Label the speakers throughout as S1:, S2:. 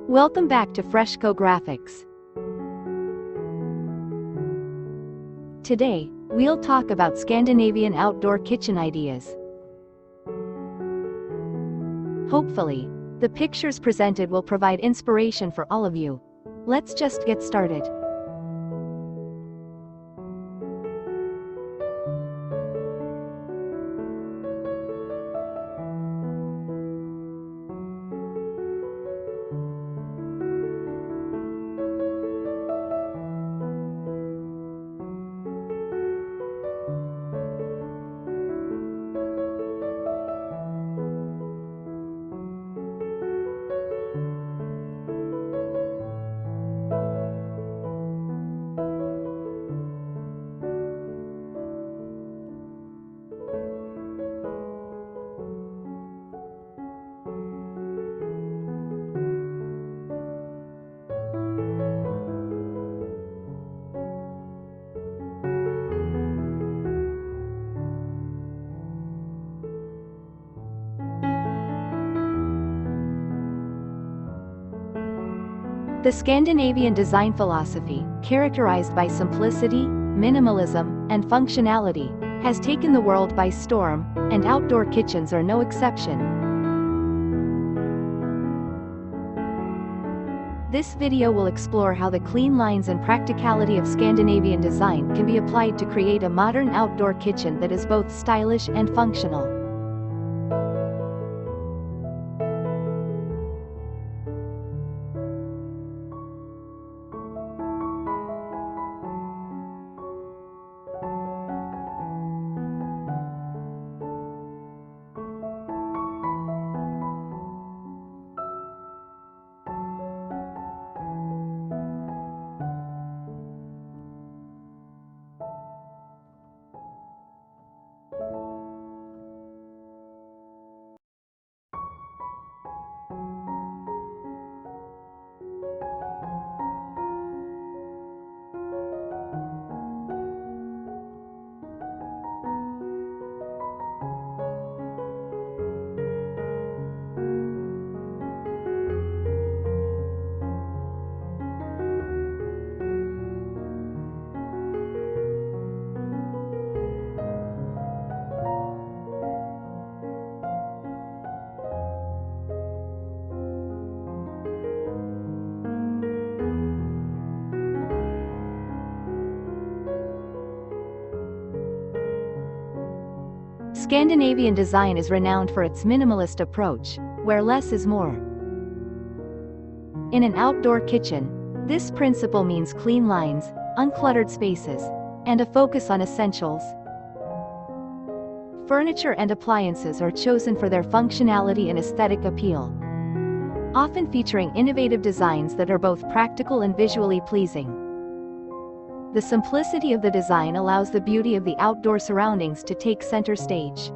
S1: Welcome back to Freshco Graphics. Today, we'll talk about Scandinavian outdoor kitchen ideas. Hopefully, the pictures presented will provide inspiration for all of you. Let's just get started. The Scandinavian design philosophy, characterized by simplicity, minimalism, and functionality, has taken the world by storm, and outdoor kitchens are no exception. This video will explore how the clean lines and practicality of Scandinavian design can be applied to create a modern outdoor kitchen that is both stylish and functional. Scandinavian design is renowned for its minimalist approach, where less is more. In an outdoor kitchen, this principle means clean lines, uncluttered spaces, and a focus on essentials. Furniture and appliances are chosen for their functionality and aesthetic appeal, often featuring innovative designs that are both practical and visually pleasing. The simplicity of the design allows the beauty of the outdoor surroundings to take center stage.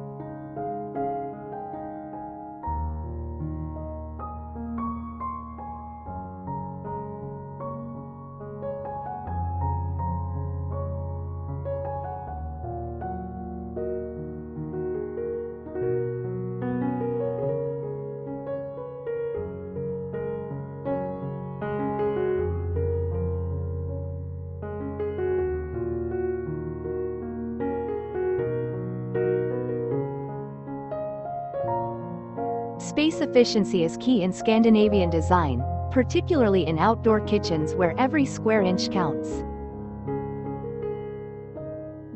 S1: Space efficiency is key in Scandinavian design, particularly in outdoor kitchens where every square inch counts.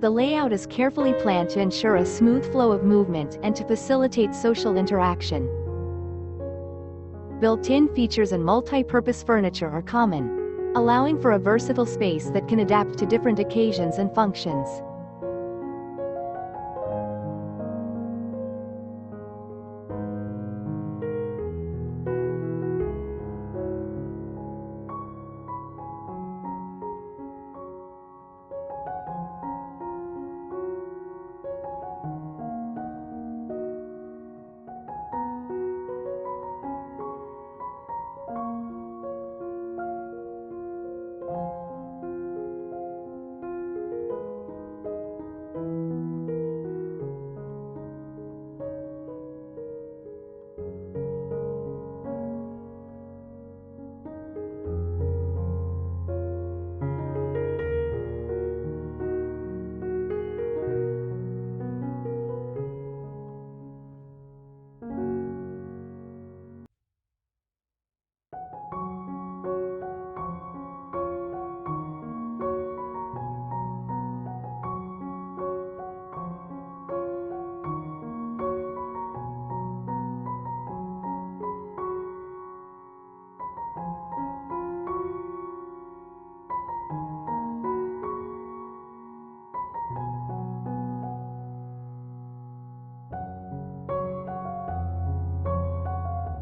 S1: The layout is carefully planned to ensure a smooth flow of movement and to facilitate social interaction. Built-in features and multi-purpose furniture are common, allowing for a versatile space that can adapt to different occasions and functions.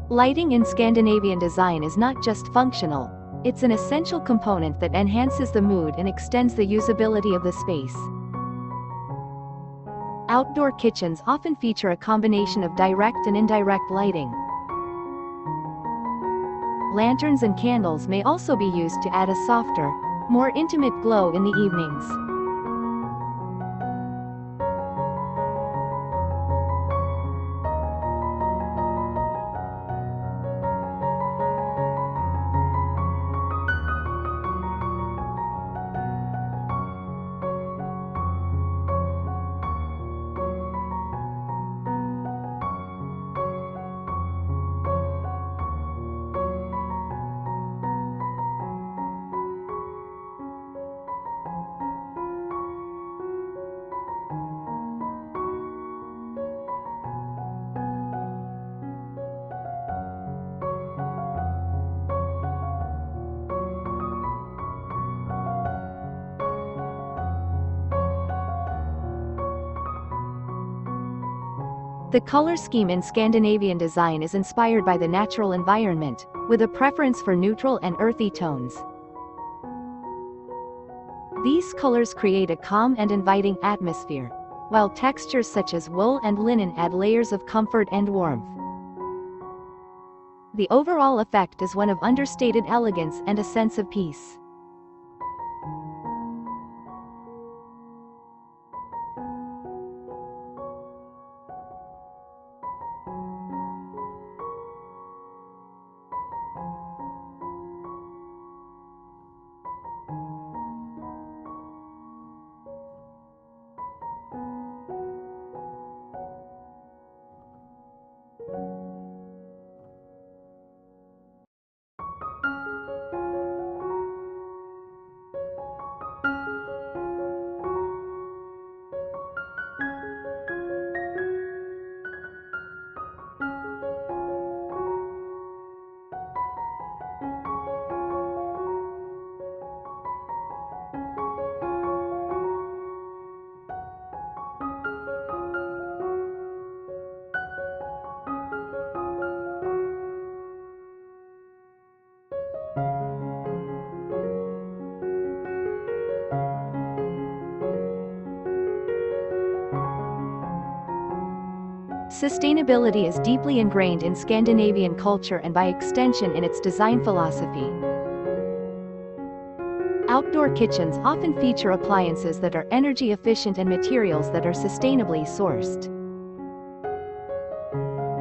S1: Lighting in Scandinavian design is not just functional, it's an essential component that enhances the mood and extends the usability of the space. Outdoor kitchens often feature a combination of direct and indirect lighting. Lanterns and candles may also be used to add a softer, more intimate glow in the evenings. The color scheme in Scandinavian design is inspired by the natural environment, with a preference for neutral and earthy tones. These colors create a calm and inviting atmosphere, while textures such as wool and linen add layers of comfort and warmth. The overall effect is one of understated elegance and a sense of peace. Sustainability is deeply ingrained in Scandinavian culture and by extension in its design philosophy. Outdoor kitchens often feature appliances that are energy efficient and materials that are sustainably sourced.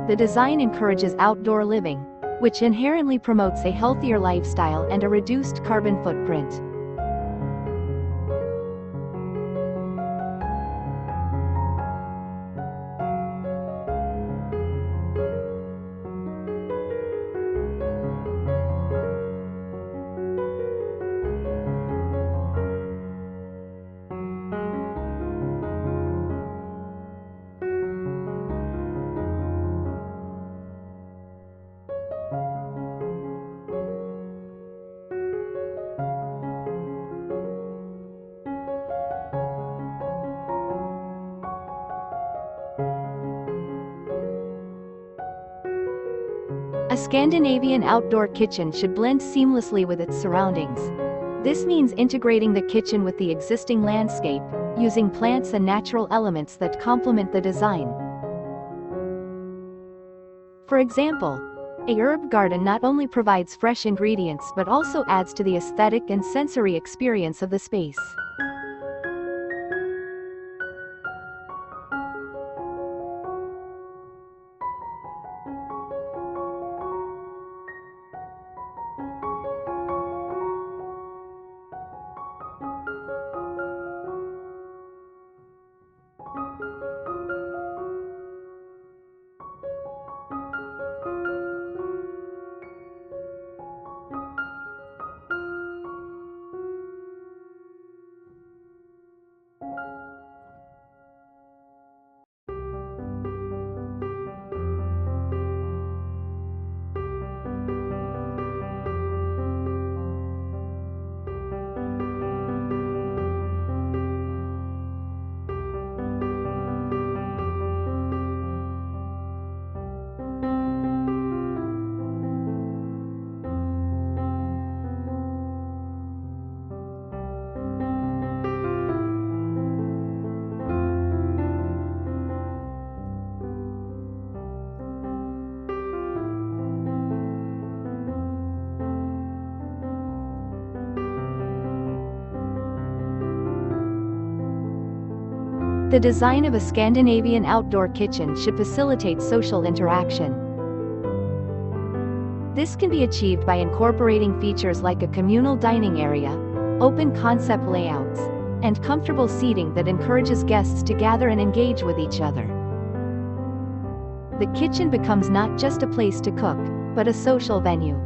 S1: The design encourages outdoor living, which inherently promotes a healthier lifestyle and a reduced carbon footprint. A Scandinavian outdoor kitchen should blend seamlessly with its surroundings. This means integrating the kitchen with the existing landscape, using plants and natural elements that complement the design. For example, a herb garden not only provides fresh ingredients but also adds to the aesthetic and sensory experience of the space. The design of a Scandinavian outdoor kitchen should facilitate social interaction. This can be achieved by incorporating features like a communal dining area, open concept layouts, and comfortable seating that encourages guests to gather and engage with each other. The kitchen becomes not just a place to cook, but a social venue.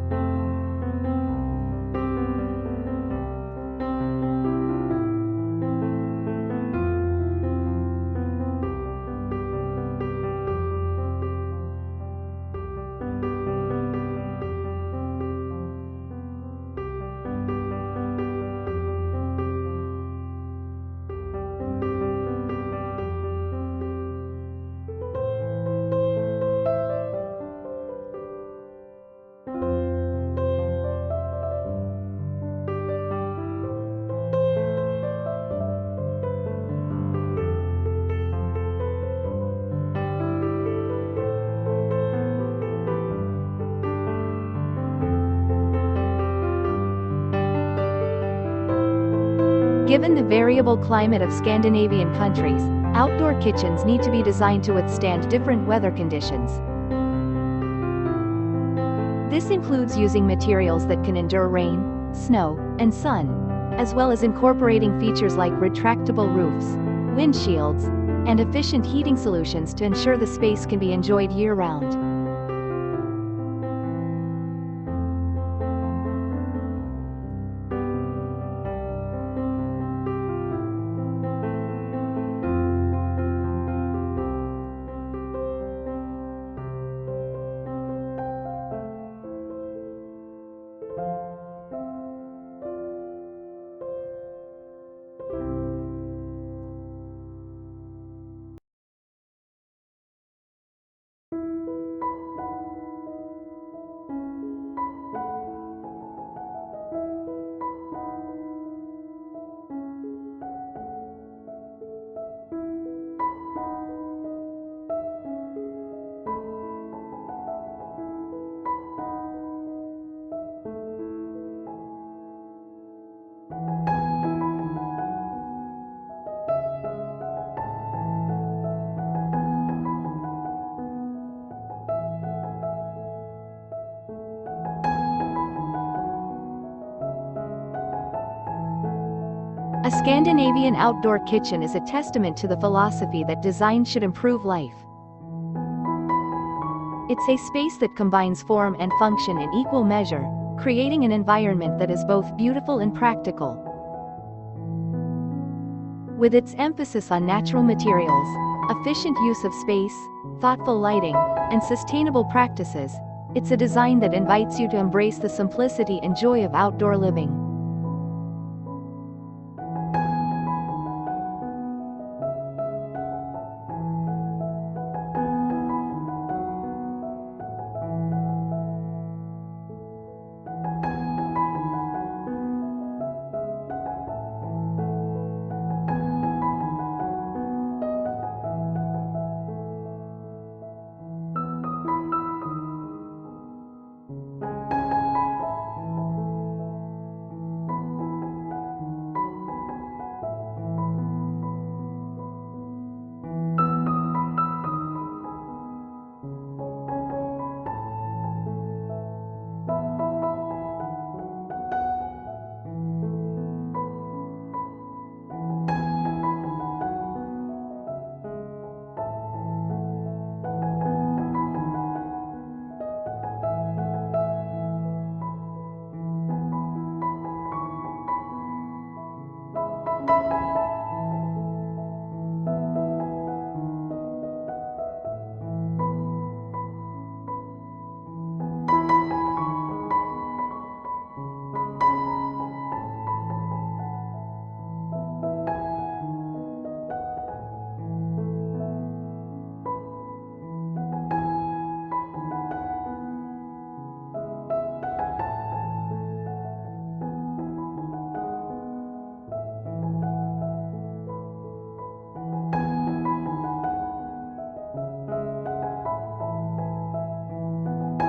S1: Given the variable climate of Scandinavian countries, outdoor kitchens need to be designed to withstand different weather conditions. This includes using materials that can endure rain, snow, and sun, as well as incorporating features like retractable roofs, windshields, and efficient heating solutions to ensure the space can be enjoyed year-round. A Scandinavian outdoor kitchen is a testament to the philosophy that design should improve life. It's a space that combines form and function in equal measure, creating an environment that is both beautiful and practical. With its emphasis on natural materials, efficient use of space, thoughtful lighting, and sustainable practices, it's a design that invites you to embrace the simplicity and joy of outdoor living.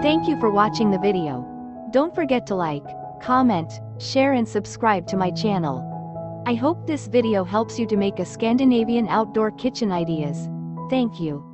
S1: Thank you for watching the video. Don't forget to like, comment, share and subscribe to my channel. I hope this video helps you to make a Scandinavian outdoor kitchen ideas. Thank you.